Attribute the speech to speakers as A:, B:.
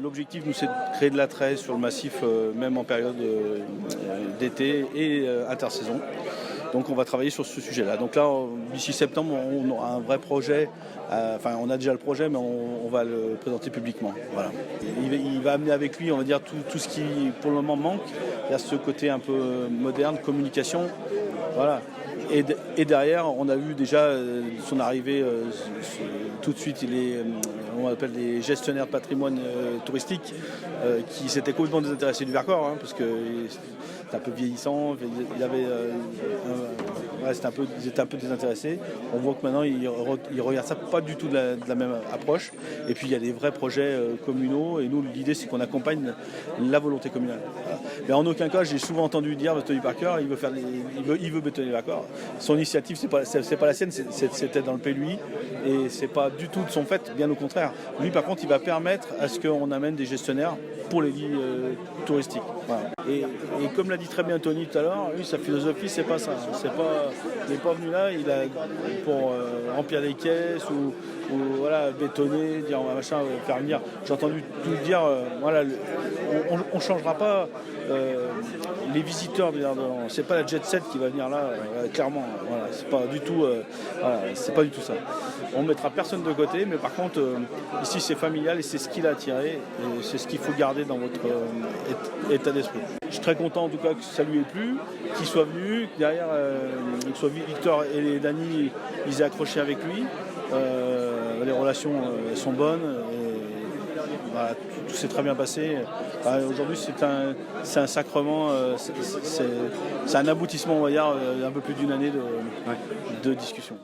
A: L'objectif, nous, c'est de créer de l'attrait sur le massif, même en période d'été et intersaison. Donc on va travailler sur ce sujet-là. Donc là, d'ici septembre, on aura un vrai projet. Enfin, on a déjà le projet, mais on va le présenter publiquement. Voilà. Il va amener avec lui, on va dire, tout ce qui, pour le moment, manque. Il y a ce côté un peu moderne, communication. Voilà. Et derrière, on a vu déjà son arrivée, tout de suite, on appelle des gestionnaires de patrimoine touristique qui s'étaient complètement désintéressés du Vercors, hein, parce que c'était un peu vieillissant, ils étaient un peu désintéressés. On voit que maintenant, ils regardent ça pas du tout de la même approche. Et puis, il y a des vrais projets communaux, et nous, l'idée, c'est qu'on accompagne la volonté communale. Voilà. Mais en aucun cas, j'ai souvent entendu dire Tony Parker, il veut bétonner le Vercors. Son initiative, c'est pas la sienne, c'était dans le PLUI, et c'est pas du tout de son fait, bien au contraire. Lui, par contre, il va permettre à ce qu'on amène des gestionnaires pour les lits touristiques. Voilà. Et comme l'a dit très bien Tony tout à l'heure, lui, sa philosophie, c'est pas ça. Il n'est pas venu là pour remplir des caisses ou voilà, bétonner, dire machin, faire venir. J'ai entendu tout dire, voilà, on ne changera pas les visiteurs. C'est pas la jet set qui va venir là, clairement. Voilà, c'est pas du tout ça. On ne mettra personne de côté, mais par contre, ici c'est familial et c'est ce qui l'a attiré et c'est ce qu'il faut garder dans votre état d'esprit. Je suis très content en tout cas que ça lui ait plu, qu'il soit venu, que derrière, que soit Victor et Dany, ils aient accroché avec lui. Les relations sont bonnes. Voilà, tout s'est très bien passé. Aujourd'hui, c'est un sacrement, c'est un aboutissement, on va dire, un peu plus d'une année de discussion.